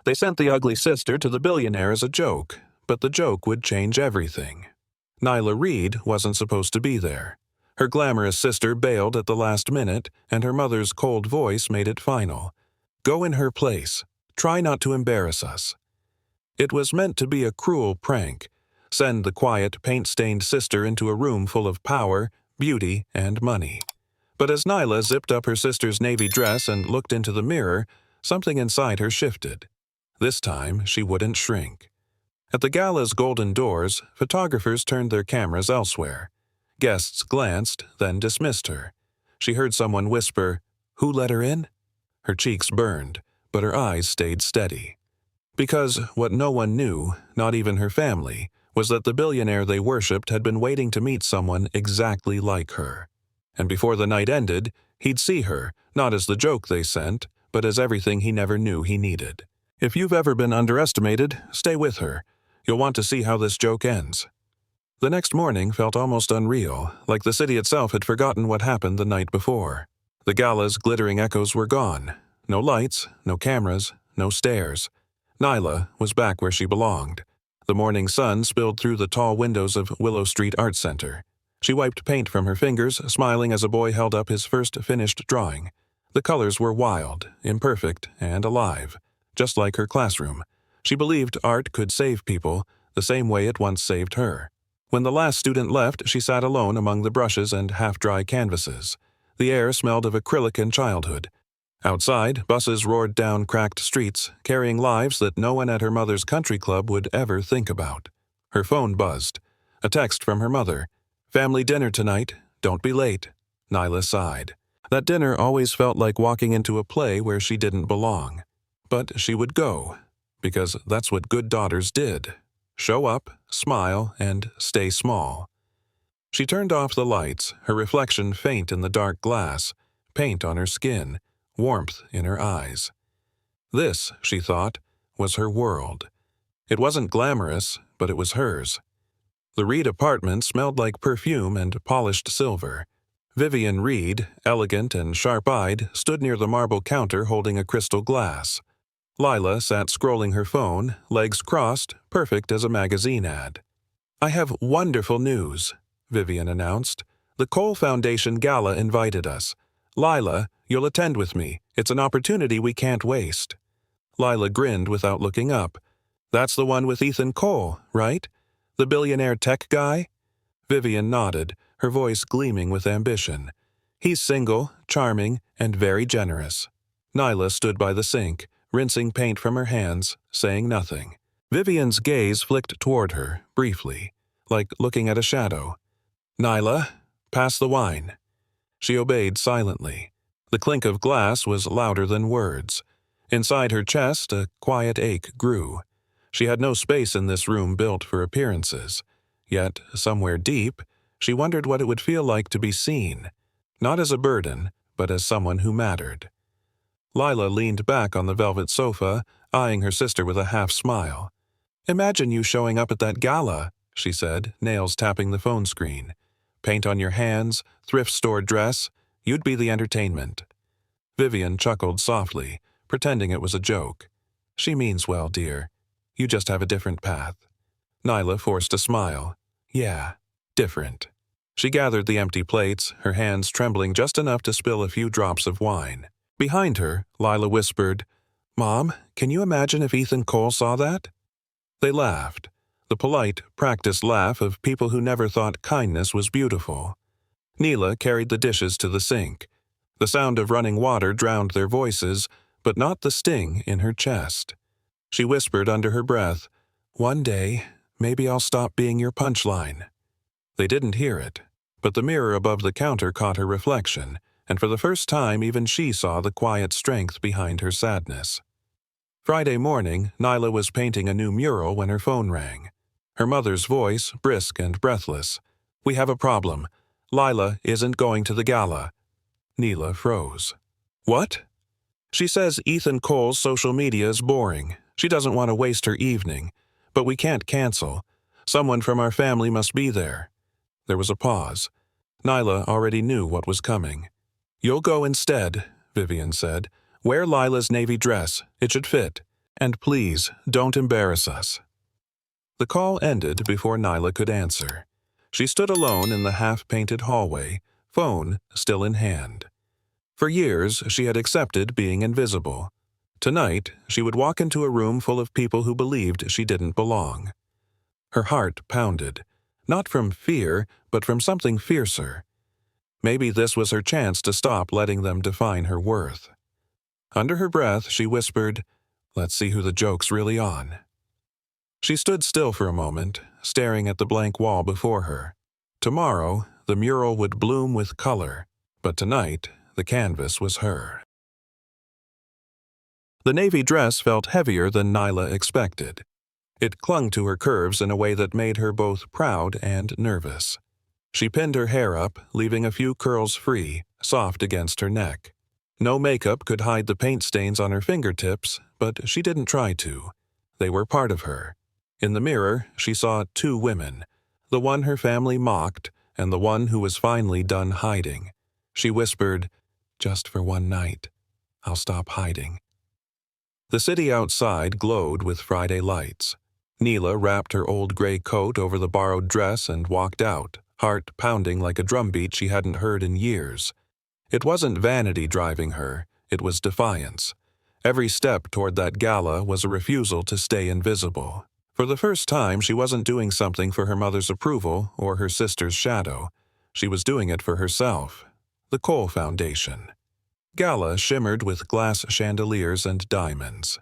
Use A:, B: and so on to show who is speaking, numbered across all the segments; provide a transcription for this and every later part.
A: They sent the ugly sister to the billionaire as a joke, but the joke would change everything. Nyla Reed wasn't supposed to be there. Her glamorous sister bailed at the last minute, and her mother's cold voice made it final. Go in her place. Try not to embarrass us. It was meant to be a cruel prank. Send the quiet, paint-stained sister into a room full of power, beauty, and money. But as Nyla zipped up her sister's navy dress and looked into the mirror, something inside her shifted. This time, she wouldn't shrink. At the gala's golden doors, photographers turned their cameras elsewhere. Guests glanced, then dismissed her. She heard someone whisper, "Who let her in?" Her cheeks burned, but her eyes stayed steady. Because what no one knew, not even her family, was that the billionaire they worshipped had been waiting to meet someone exactly like her. And before the night ended, he'd see her, not as the joke they sent, but as everything he never knew he needed. If you've ever been underestimated, stay with her. You'll want to see how this joke ends. The next morning felt almost unreal, like the city itself had forgotten what happened the night before. The gala's glittering echoes were gone. No lights, no cameras, no stairs. Nyla was back where she belonged. The morning sun spilled through the tall windows of Willow Street Art Center. She wiped paint from her fingers, smiling as a boy held up his first finished drawing. The colors were wild, imperfect, and alive, just like her classroom. She believed art could save people, the same way it once saved her. When the last student left, she sat alone among the brushes and half-dry canvases. The air smelled of acrylic and childhood. Outside, buses roared down cracked streets, carrying lives that no one at her mother's country club would ever think about. Her phone buzzed. A text from her mother. "Family dinner tonight. Don't be late." Nyla sighed. That dinner always felt like walking into a play where she didn't belong. But she would go, because that's what good daughters did. Show up, smile, and stay small. She turned off the lights, her reflection faint in the dark glass, paint on her skin, warmth in her eyes. This, she thought, was her world. It wasn't glamorous, but it was hers. The Reed apartment smelled like perfume and polished silver. Vivian Reed, elegant and sharp-eyed, stood near the marble counter holding a crystal glass. Lila sat scrolling her phone, legs crossed, perfect as a magazine ad. "I have wonderful news," Vivian announced. "The Cole Foundation Gala invited us. Lila, you'll attend with me. It's an opportunity we can't waste." Lila grinned without looking up. "That's the one with Ethan Cole, right? The billionaire tech guy?" Vivian nodded, her voice gleaming with ambition. "He's single, charming, and very generous." Nyla stood by the sink, rinsing paint from her hands, saying nothing. Vivian's gaze flicked toward her, briefly, like looking at a shadow. "Nyla, pass the wine." She obeyed silently. The clink of glass was louder than words. Inside her chest, a quiet ache grew. She had no space in this room built for appearances. Yet, somewhere deep, she wondered what it would feel like to be seen, not as a burden, but as someone who mattered. Lila leaned back on the velvet sofa, eyeing her sister with a half-smile. "Imagine you showing up at that gala," she said, nails tapping the phone screen. "Paint on your hands, thrift store dress, you'd be the entertainment." Vivian chuckled softly, pretending it was a joke. "She means well, dear. You just have a different path." Nyla forced a smile. "Yeah, different." She gathered the empty plates, her hands trembling just enough to spill a few drops of wine. Behind her, Lila whispered, "Mom, can you imagine if Ethan Cole saw that?" They laughed, the polite, practiced laugh of people who never thought kindness was beautiful. Neela carried the dishes to the sink. The sound of running water drowned their voices, but not the sting in her chest. She whispered under her breath, "One day, maybe I'll stop being your punchline." They didn't hear it, but the mirror above the counter caught her reflection, and for the first time even she saw the quiet strength behind her sadness. Friday morning, Nyla was painting a new mural when her phone rang. Her mother's voice, brisk and breathless. "We have a problem. Lila isn't going to the gala." Neela froze. "What?" "She says Ethan Cole's social media is boring. She doesn't want to waste her evening. But we can't cancel. Someone from our family must be there." There was a pause. Nyla already knew what was coming. "You'll go instead," Vivian said. "Wear Lila's navy dress. It should fit. And please, don't embarrass us." The call ended before Nyla could answer. She stood alone in the half-painted hallway, phone still in hand. For years, she had accepted being invisible. Tonight, she would walk into a room full of people who believed she didn't belong. Her heart pounded, not from fear, but from something fiercer. Maybe this was her chance to stop letting them define her worth. Under her breath, she whispered, "Let's see who the joke's really on." She stood still for a moment, staring at the blank wall before her. Tomorrow, the mural would bloom with color, but tonight, the canvas was her. The navy dress felt heavier than Nyla expected. It clung to her curves in a way that made her both proud and nervous. She pinned her hair up, leaving a few curls free, soft against her neck. No makeup could hide the paint stains on her fingertips, but she didn't try to. They were part of her. In the mirror, she saw two women, the one her family mocked and the one who was finally done hiding. She whispered, "Just for one night, I'll stop hiding." The city outside glowed with Friday lights. Neela wrapped her old gray coat over the borrowed dress and walked out, heart pounding like a drumbeat she hadn't heard in years. It wasn't vanity driving her, it was defiance. Every step toward that gala was a refusal to stay invisible. For the first time, she wasn't doing something for her mother's approval or her sister's shadow. She was doing it for herself. The Cole Foundation. Gala shimmered with glass chandeliers and diamonds.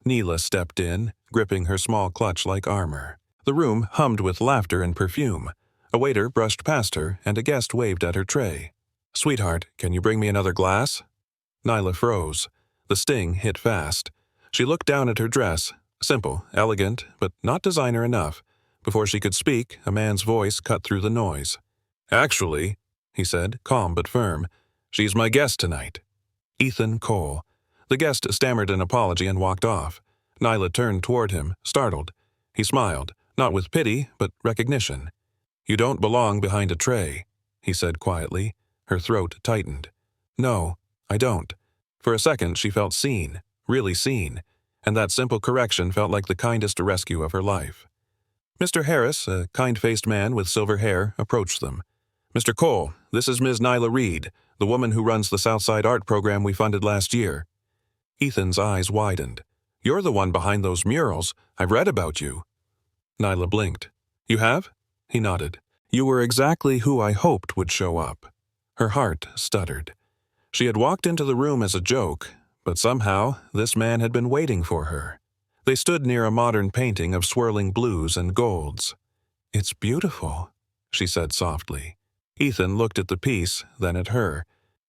A: Neela stepped in, gripping her small clutch like armor. The room hummed with laughter and perfume. A waiter brushed past her, and a guest waved at her tray. "Sweetheart, can you bring me another glass?" Nyla froze. The sting hit fast. She looked down at her dress. Simple, elegant, but not designer enough. Before she could speak, a man's voice cut through the noise. "Actually," he said, calm but firm, "she's my guest tonight." Ethan Cole. The guest stammered an apology and walked off. Nyla turned toward him, startled. He smiled, not with pity, but recognition. "You don't belong behind a tray," he said quietly. Her throat tightened. "No, I don't." For a second she felt seen, really seen, and that simple correction felt like the kindest rescue of her life. Mr. Harris, a kind-faced man with silver hair, approached them. "Mr. Cole, this is Ms. Nyla Reed, the woman who runs the Southside Art program we funded last year." Ethan's eyes widened. "You're the one behind those murals. I've read about you." Nyla blinked. "You have?" He nodded. "You were exactly who I hoped would show up." Her heart stuttered. She had walked into the room as a joke, but somehow this man had been waiting for her. They stood near a modern painting of swirling blues and golds. "It's beautiful," she said softly. Ethan looked at the piece, then at her.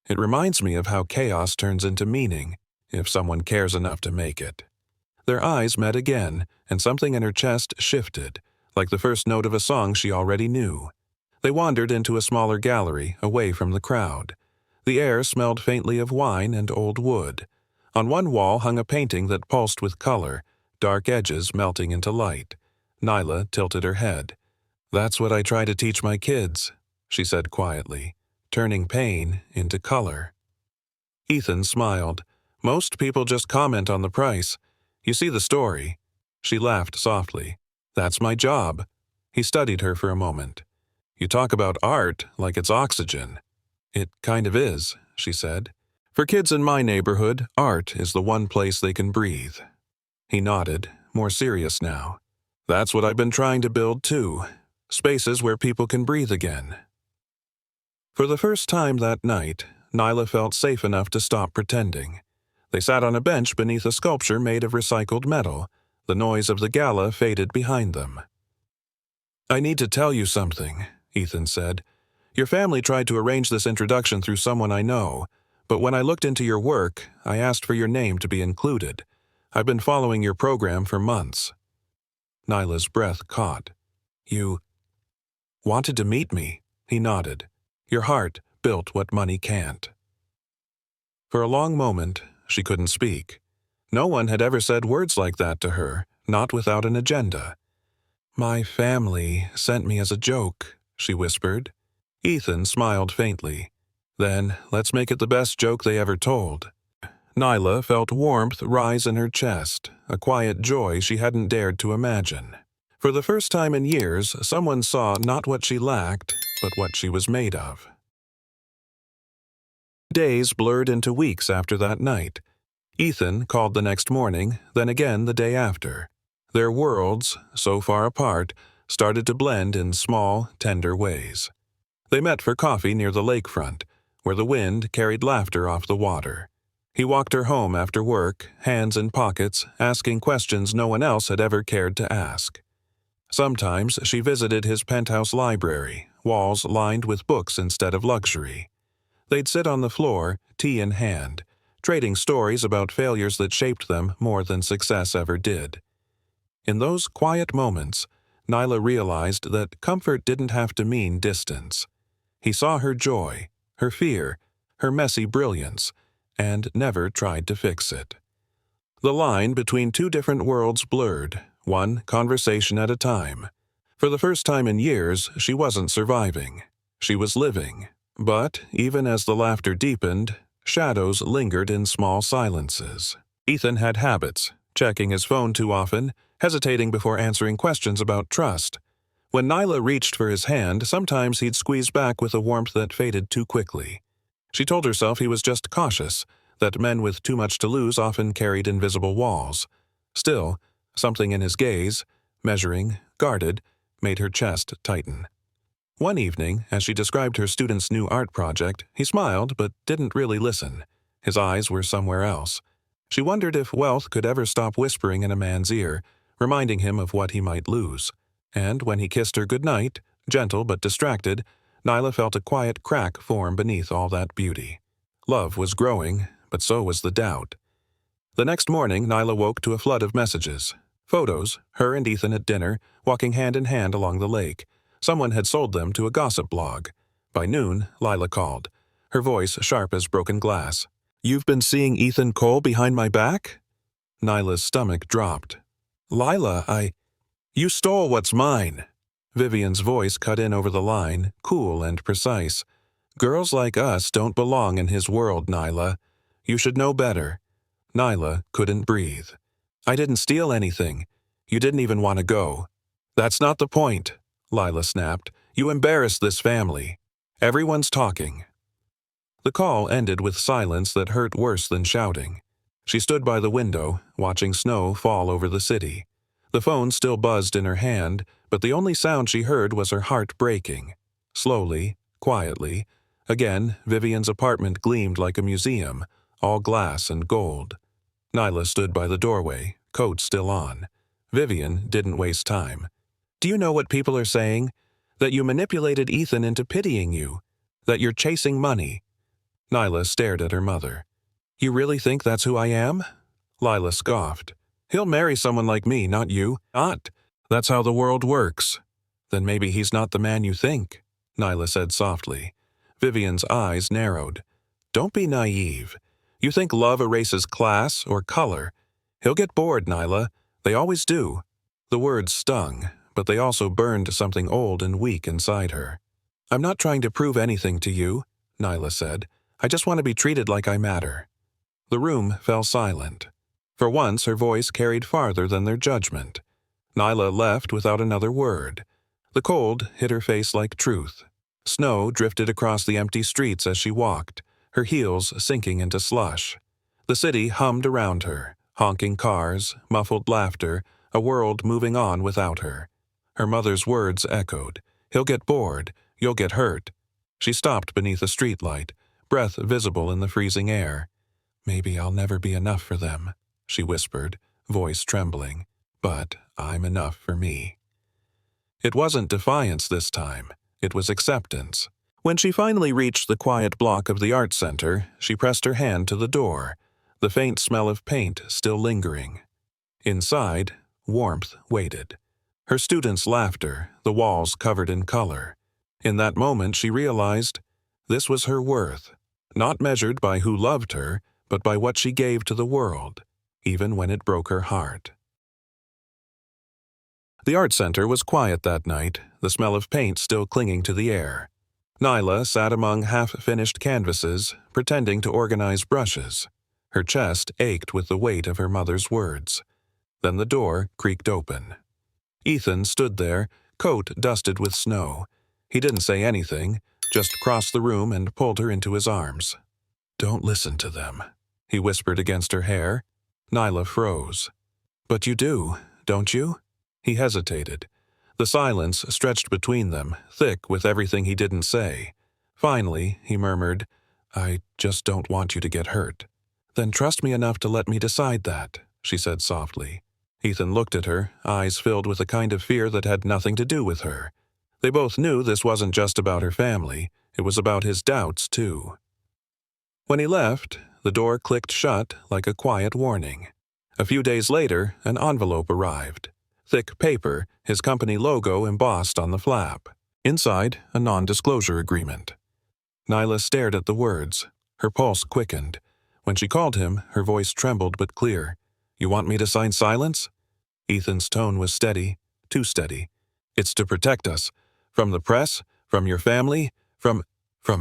A: "It reminds me of how chaos turns into meaning, if someone cares enough to make it." Their eyes met again, and something in her chest shifted, like the first note of a song she already knew. They wandered into a smaller gallery, away from the crowd. The air smelled faintly of wine and old wood. On one wall hung a painting that pulsed with color, dark edges melting into light. Nyla tilted her head. "That's what I try to teach my kids," she said quietly, "turning pain into color." Ethan smiled. "Most people just comment on the price. You see the story." She laughed softly. "That's my job." He studied her for a moment. "You talk about art like it's oxygen." "It kind of is," she said. "For kids in my neighborhood, art is the one place they can breathe." He nodded, more serious now. "That's what I've been trying to build too. Spaces where people can breathe again." For the first time that night, Nyla felt safe enough to stop pretending. They sat on a bench beneath a sculpture made of recycled metal. The noise of the gala faded behind them. "I need to tell you something," Ethan said. "Your family tried to arrange this introduction through someone I know, but when I looked into your work, I asked for your name to be included. I've been following your program for months." Nyla's breath caught. "You wanted to meet me?" He nodded. "Your heart built what money can't." For a long moment, she couldn't speak. No one had ever said words like that to her, not without an agenda. "My family sent me as a joke," she whispered. Ethan smiled faintly. "Then let's make it the best joke they ever told." Nyla felt warmth rise in her chest, a quiet joy she hadn't dared to imagine. For the first time in years, someone saw not what she lacked, but what she was made of. Days blurred into weeks after that night. Ethan called the next morning, then again the day after. Their worlds, so far apart, started to blend in small, tender ways. They met for coffee near the lakefront, where the wind carried laughter off the water. He walked her home after work, hands in pockets, asking questions no one else had ever cared to ask. Sometimes she visited his penthouse library, walls lined with books instead of luxury. They'd sit on the floor, tea in hand, trading stories about failures that shaped them more than success ever did. In those quiet moments, Nyla realized that comfort didn't have to mean distance. He saw her joy, her fear, her messy brilliance, and never tried to fix it. The line between two different worlds blurred, one conversation at a time. For the first time in years, she wasn't surviving. She was living. But, even as the laughter deepened, shadows lingered in small silences. Ethan had habits, checking his phone too often, hesitating before answering questions about trust. When Nyla reached for his hand, sometimes he'd squeeze back with a warmth that faded too quickly. She told herself he was just cautious, that men with too much to lose often carried invisible walls. Still, something in his gaze, measuring, guarded, made her chest tighten. One evening, as she described her student's new art project, he smiled but didn't really listen. His eyes were somewhere else. She wondered if wealth could ever stop whispering in a man's ear, reminding him of what he might lose. And when he kissed her goodnight, gentle but distracted, Nyla felt a quiet crack form beneath all that beauty. Love was growing, but so was the doubt. The next morning, Nyla woke to a flood of messages. Photos, her and Ethan at dinner, walking hand in hand along the lake. Someone had sold them to a gossip blog. By noon, Lila called, her voice sharp as broken glass. "You've been seeing Ethan Cole behind my back?" Nyla's stomach dropped. "Lila, You stole what's mine." Vivian's voice cut in over the line, cool and precise. "Girls like us don't belong in his world, Nyla. You should know better." Nyla couldn't breathe. "I didn't steal anything. You didn't even want to go." "That's not the point," Lila snapped. "You embarrassed this family. Everyone's talking." The call ended with silence that hurt worse than shouting. She stood by the window, watching snow fall over the city. The phone still buzzed in her hand, but the only sound she heard was her heart breaking. Slowly, quietly, again, Vivian's apartment gleamed like a museum, all glass and gold. Nyla stood by the doorway, coat still on. Vivian didn't waste time. "Do you know what people are saying? That you manipulated Ethan into pitying you. That you're chasing money." Nyla stared at her mother. "You really think that's who I am?" Lila scoffed. "He'll marry someone like me, not you." "Not. That's how the world works." "Then maybe he's not the man you think," Nyla said softly. Vivian's eyes narrowed. "Don't be naive. You think love erases class or color. He'll get bored, Nyla. They always do." The words stung, but they also burned something old and weak inside her. "I'm not trying to prove anything to you," Nyla said. "I just want to be treated like I matter." The room fell silent. For once, her voice carried farther than their judgment. Nyla left without another word. The cold hit her face like truth. Snow drifted across the empty streets as she walked, her heels sinking into slush. The city hummed around her, honking cars, muffled laughter, a world moving on without her. Her mother's words echoed. "He'll get bored. You'll get hurt." She stopped beneath a streetlight, breath visible in the freezing air. "Maybe I'll never be enough for them," she whispered, voice trembling. "But I'm enough for me." It wasn't defiance this time. It was acceptance. When she finally reached the quiet block of the art center, she pressed her hand to the door, the faint smell of paint still lingering. Inside, warmth waited. Her students' laughter, the walls covered in color. In that moment, she realized this was her worth, not measured by who loved her, but by what she gave to the world, even when it broke her heart. The art center was quiet that night, the smell of paint still clinging to the air. Nyla sat among half-finished canvases, pretending to organize brushes. Her chest ached with the weight of her mother's words. Then the door creaked open. Ethan stood there, coat dusted with snow. He didn't say anything, just crossed the room and pulled her into his arms. "Don't listen to them," he whispered against her hair. Nyla froze. "But you do, don't you?" He hesitated. The silence stretched between them, thick with everything he didn't say. Finally, he murmured, "I just don't want you to get hurt." "Then trust me enough to let me decide that," she said softly. Ethan looked at her, eyes filled with a kind of fear that had nothing to do with her. They both knew this wasn't just about her family, it was about his doubts, too. When he left, the door clicked shut like a quiet warning. A few days later, an envelope arrived. Thick paper, his company logo embossed on the flap. Inside, a non-disclosure agreement. Nyla stared at the words. Her pulse quickened. When she called him, her voice trembled but clear. "You want me to sign silence?" Ethan's tone was steady, too steady. "It's to protect us. From the press, from your family, from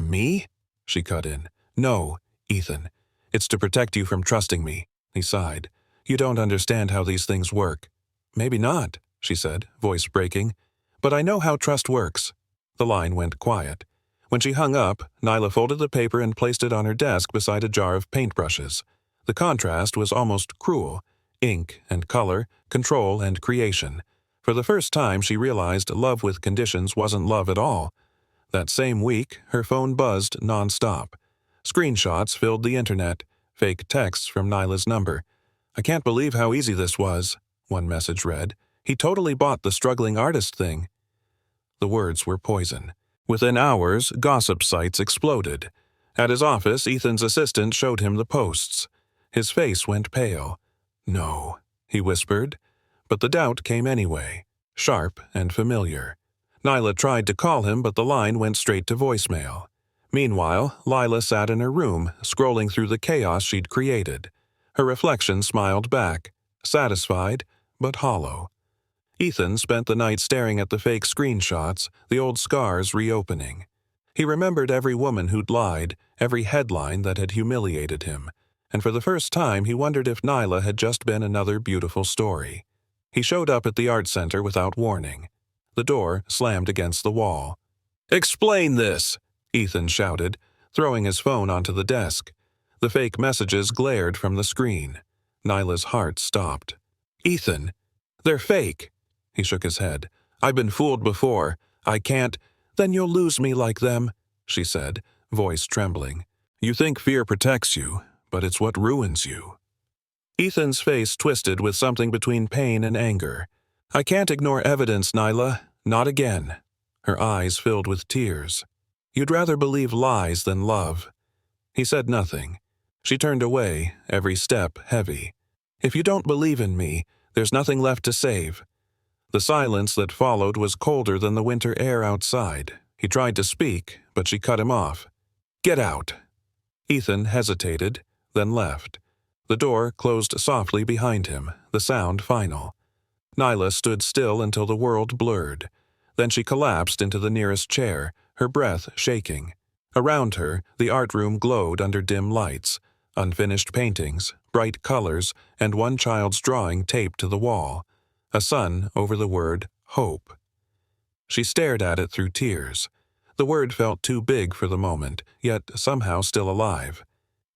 A: me?" She cut in. "No, Ethan. It's to protect you from trusting me." He sighed. "You don't understand how these things work." "Maybe not," she said, voice breaking. "But I know how trust works." The line went quiet. When she hung up, Nyla folded the paper and placed it on her desk beside a jar of paintbrushes. The contrast was almost cruel. Ink and color, control and creation. For the first time she realized love with conditions wasn't love at all. That same week, her phone buzzed nonstop. Screenshots filled the internet, fake texts from Nyla's number. "I can't believe how easy this was," one message read. "He totally bought the struggling artist thing." The words were poison. Within hours, gossip sites exploded. At his office, Ethan's assistant showed him the posts. His face went pale. "No," he whispered. But the doubt came anyway, sharp and familiar. Nyla tried to call him, but the line went straight to voicemail. Meanwhile, Lila sat in her room, scrolling through the chaos she'd created. Her reflection smiled back, satisfied, but hollow. Ethan spent the night staring at the fake screenshots, the old scars reopening. He remembered every woman who'd lied, every headline that had humiliated him, and for the first time he wondered if Nyla had just been another beautiful story. He showed up at the art center without warning. The door slammed against the wall. "Explain this!" Ethan shouted, throwing his phone onto the desk. The fake messages glared from the screen. Nyla's heart stopped. "Ethan, they're fake." He shook his head. "I've been fooled before. I can't—" "Then you'll lose me like them," she said, voice trembling. "You think fear protects you, but it's what ruins you." Ethan's face twisted with something between pain and anger. "I can't ignore evidence, Nyla. Not again." Her eyes filled with tears. "You'd rather believe lies than love." He said nothing. She turned away, every step heavy. "If you don't believe in me, there's nothing left to save." The silence that followed was colder than the winter air outside. He tried to speak, but she cut him off. "Get out." Ethan hesitated, then left. The door closed softly behind him, the sound final. Nyla stood still until the world blurred. Then she collapsed into the nearest chair, her breath shaking. Around her, the art room glowed under dim lights, unfinished paintings, bright colors, and one child's drawing taped to the wall. A sun over the word hope. She stared at it through tears. The word felt too big for the moment, yet somehow still alive.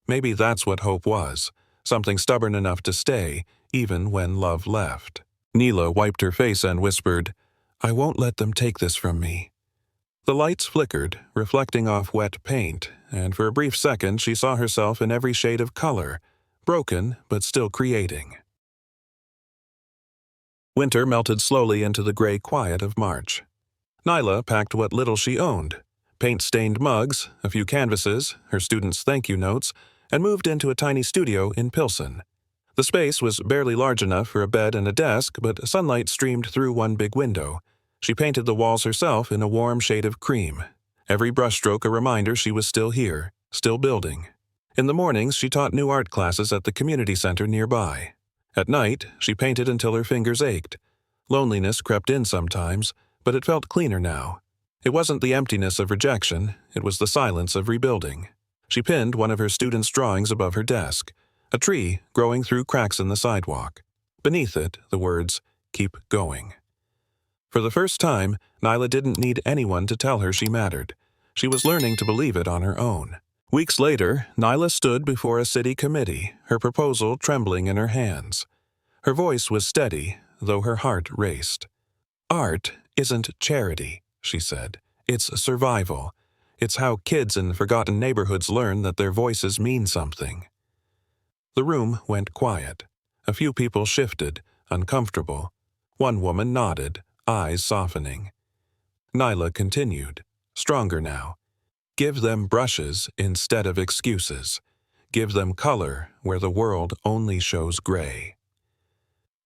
A: Maybe that's what hope was, something stubborn enough to stay, even when love left. Nyla wiped her face and whispered, "I won't let them take this from me." The lights flickered, reflecting off wet paint, and for a brief second she saw herself in every shade of color, broken but still creating. Winter melted slowly into the gray quiet of March. Nyla packed what little she owned, paint-stained mugs, a few canvases, her students' thank-you notes, and moved into a tiny studio in Pilsen. The space was barely large enough for a bed and a desk, but sunlight streamed through one big window. She painted the walls herself in a warm shade of cream, every brushstroke a reminder she was still here, still building. In the mornings, she taught new art classes at the community center nearby. At night, she painted until her fingers ached. Loneliness crept in sometimes, but it felt cleaner now. It wasn't the emptiness of rejection, it was the silence of rebuilding. She pinned one of her students' drawings above her desk, A tree growing through cracks in the sidewalk. Beneath it, the words, "Keep going." For the first time, Nyla didn't need anyone to tell her she mattered. She was learning to believe it on her own. Weeks later, Nyla stood before a city committee, her proposal trembling in her hands. Her voice was steady, though her heart raced. "Art isn't charity," she said. "It's survival. It's how kids in forgotten neighborhoods learn that their voices mean something." The room went quiet. A few people shifted, uncomfortable. One woman nodded, eyes softening. Nyla continued, stronger now. "Give them brushes instead of excuses. Give them color where the world only shows gray."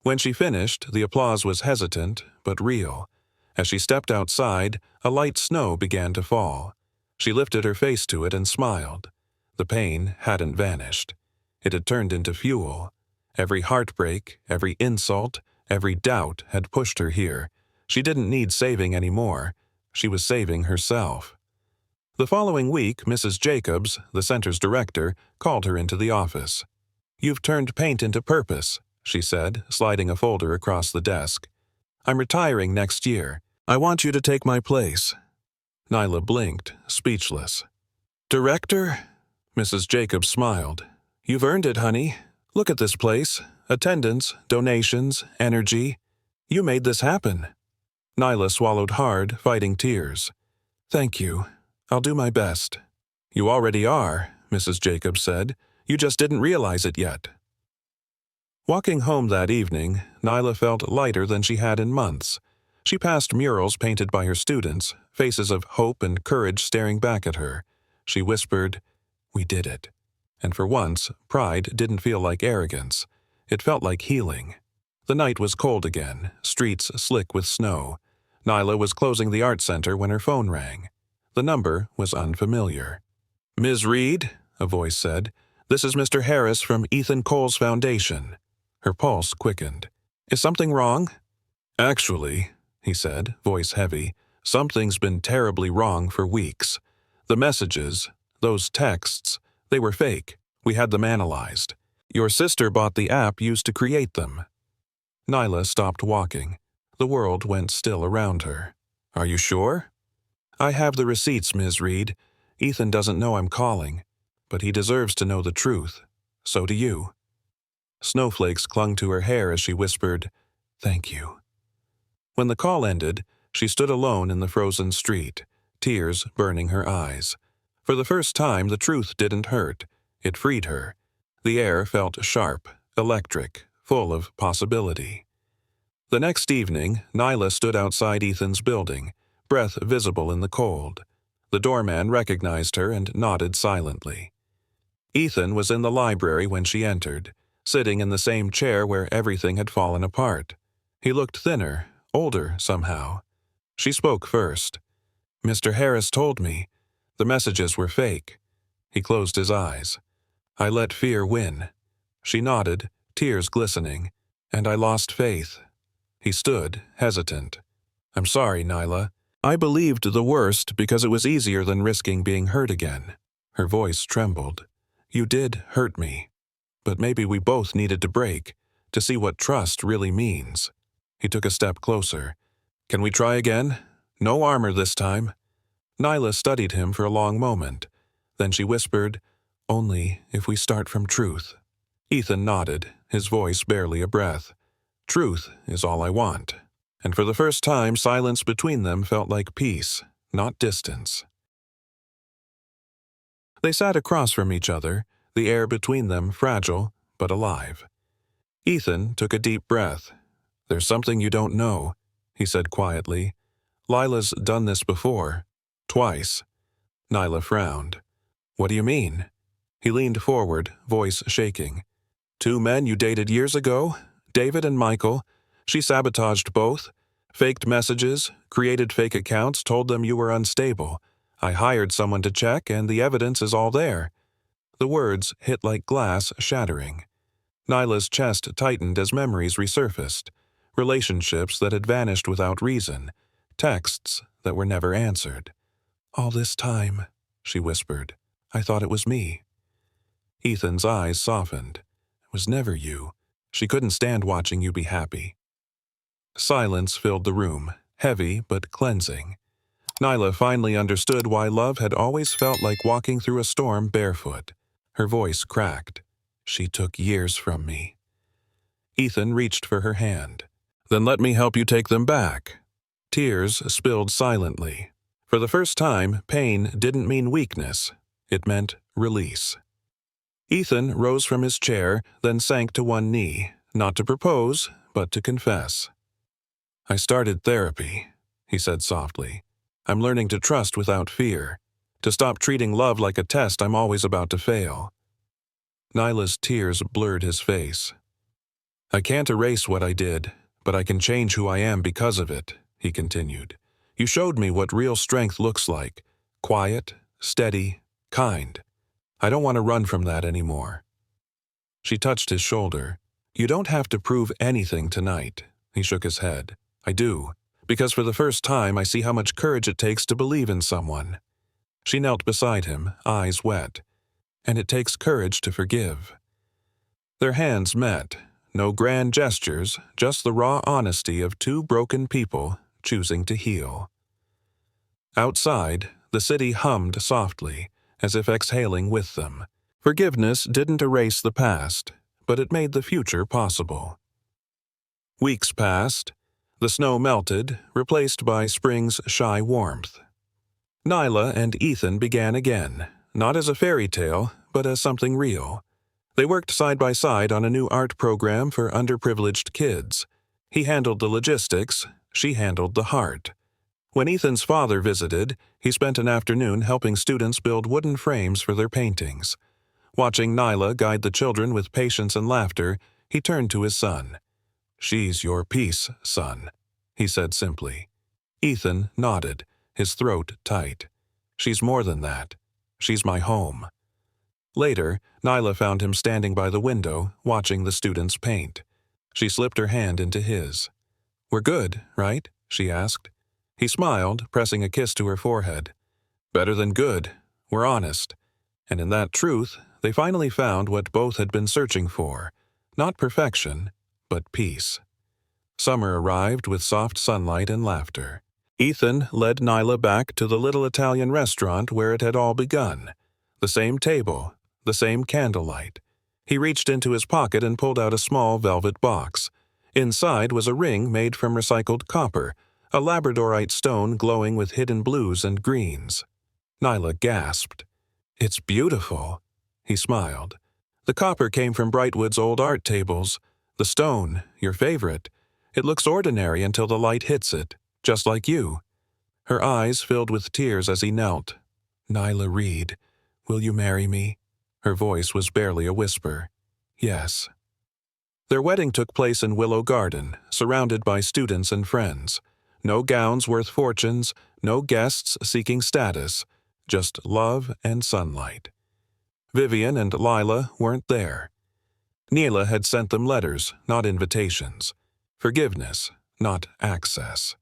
A: When she finished, the applause was hesitant but real. As she stepped outside, a light snow began to fall. She lifted her face to it and smiled. The pain hadn't vanished. It had turned into fuel. Every heartbreak, every insult, every doubt had pushed her here. She didn't need saving anymore. She was saving herself. The following week, Mrs. Jacobs, the center's director, called her into the office. "You've turned paint into purpose," she said, sliding a folder across the desk. "I'm retiring next year. I want you to take my place." Nyla blinked, speechless. "Director?" Mrs. Jacobs smiled. "You've earned it, honey. Look at this place. Attendance, donations, energy. You made this happen." Nyla swallowed hard, fighting tears. "Thank you. I'll do my best." "You already are," Mrs. Jacobs said. "You just didn't realize it yet." Walking home that evening, Nyla felt lighter than she had in months. She passed murals painted by her students, faces of hope and courage staring back at her. She whispered, "We did it." And for once, pride didn't feel like arrogance. It felt like healing. The night was cold again, streets slick with snow. Nyla was closing the art center when her phone rang. The number was unfamiliar. "Ms. Reed," a voice said, "this is Mr. Harris from Ethan Cole's Foundation." Her pulse quickened. "Is something wrong?" "Actually," he said, voice heavy, "something's been terribly wrong for weeks. The messages, those texts, they were fake. We had them analyzed. Your sister bought the app used to create them." Nyla stopped walking. The world went still around her. "Are you sure?" "I have the receipts, Ms. Reed. Ethan doesn't know I'm calling, but he deserves to know the truth. So do you." Snowflakes clung to her hair as she whispered, "Thank you." When the call ended, she stood alone in the frozen street, tears burning her eyes. For the first time, the truth didn't hurt. It freed her. The air felt sharp, electric, full of possibility. The next evening, Nyla stood outside Ethan's building, breath visible in the cold. The doorman recognized her and nodded silently. Ethan was in the library when she entered, sitting in the same chair where everything had fallen apart. He looked thinner, older somehow. She spoke first. "Mr. Harris told me. The messages were fake." He closed his eyes. "I let fear win." She nodded, tears glistening. "And I lost faith." He stood, hesitant. "I'm sorry, Nyla. I believed the worst because it was easier than risking being hurt again." Her voice trembled. "You did hurt me. But maybe we both needed to break, to see what trust really means." He took a step closer. "Can we try again? No armor this time." Nyla studied him for a long moment. Then she whispered, "Only if we start from truth." Ethan nodded, his voice barely a breath. "Truth is all I want." And for the first time, silence between them felt like peace, not distance. They sat across from each other, the air between them fragile but alive. Ethan took a deep breath. "There's something you don't know," he said quietly. "Lila's done this before. Twice." Nyla frowned. "What do you mean?" He leaned forward, voice shaking. "Two men you dated years ago, David and Michael. She sabotaged both. Faked messages, created fake accounts, told them you were unstable. I hired someone to check, and the evidence is all there." The words hit like glass shattering. Nyla's chest tightened as memories resurfaced. Relationships that had vanished without reason. Texts that were never answered. "All this time," she whispered, "I thought it was me." Ethan's eyes softened. was never you. She couldn't stand watching you be happy." Silence filled the room, heavy but cleansing. Nyla finally understood why love had always felt like walking through a storm barefoot. Her voice cracked. "She took years from me." Ethan reached for her hand. "Then let me help you take them back." Tears spilled silently. For the first time, pain didn't mean weakness. It meant release. Ethan rose from his chair, then sank to one knee, not to propose, but to confess. "I started therapy," he said softly. "I'm learning to trust without fear, to stop treating love like a test I'm always about to fail." Nyla's tears blurred his face. "I can't erase what I did, but I can change who I am because of it," he continued. "You showed me what real strength looks like. Quiet, steady, kind. I don't want to run from that anymore." She touched his shoulder. "You don't have to prove anything tonight." He shook his head. "I do, because for the first time I see how much courage it takes to believe in someone." She knelt beside him, eyes wet. "And it takes courage to forgive." Their hands met. No grand gestures, just the raw honesty of two broken people choosing to heal. Outside, the city hummed softly, as if exhaling with them. Forgiveness didn't erase the past, but it made the future possible. Weeks passed. The snow melted, replaced by spring's shy warmth. Nyla and Ethan began again, not as a fairy tale, but as something real. They worked side by side on a new art program for underprivileged kids. He handled the logistics, she handled the heart. When Ethan's father visited, he spent an afternoon helping students build wooden frames for their paintings. Watching Nyla guide the children with patience and laughter, he turned to his son. "She's your peace, son," he said simply. Ethan nodded, his throat tight. "She's more than that. She's my home." Later, Nyla found him standing by the window, watching the students paint. She slipped her hand into his. "We're good, right?" she asked. He smiled, pressing a kiss to her forehead. "Better than good. We're honest." And in that truth, they finally found what both had been searching for. Not perfection, but peace. Summer arrived with soft sunlight and laughter. Ethan led Nyla back to the little Italian restaurant where it had all begun. The same table, the same candlelight. He reached into his pocket and pulled out a small velvet box. Inside was a ring made from recycled copper, a labradorite stone glowing with hidden blues and greens. Nyla gasped. "It's beautiful." He smiled. "The copper came from Brightwood's old art tables. The stone, your favorite. It looks ordinary until the light hits it, just like you." Her eyes filled with tears as he knelt. "Nyla Reed, will you marry me?" Her voice was barely a whisper. "Yes." Their wedding took place in Willow Garden, surrounded by students and friends. No gowns worth fortunes, no guests seeking status, just love and sunlight. Vivian and Lila weren't there. Neela had sent them letters, not invitations. Forgiveness, not access.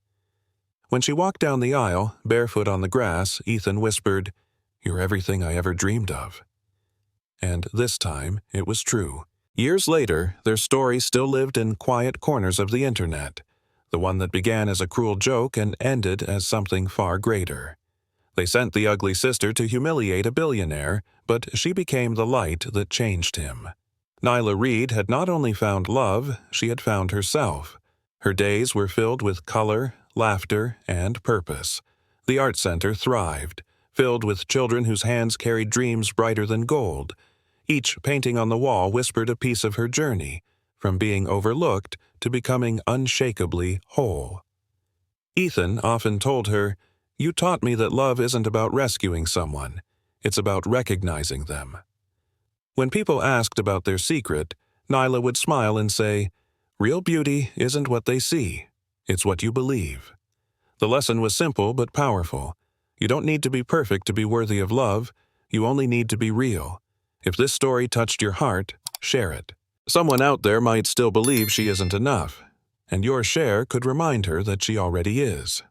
A: When she walked down the aisle, barefoot on the grass, Ethan whispered, "You're everything I ever dreamed of." And this time, it was true. Years later, their story still lived in quiet corners of the internet, the one that began as a cruel joke and ended as something far greater. They sent the ugly sister to humiliate a billionaire, but she became the light that changed him. Nyla Reed had not only found love, she had found herself. Her days were filled with color, laughter, and purpose. The art center thrived, filled with children whose hands carried dreams brighter than gold. Each painting on the wall whispered a piece of her journey, from being overlooked to becoming unshakably whole. Ethan often told her, "You taught me that love isn't about rescuing someone. It's about recognizing them." When people asked about their secret, Nyla would smile and say, "Real beauty isn't what they see. It's what you believe." The lesson was simple but powerful. You don't need to be perfect to be worthy of love. You only need to be real. If this story touched your heart, share it. Someone out there might still believe she isn't enough, and your share could remind her that she already is.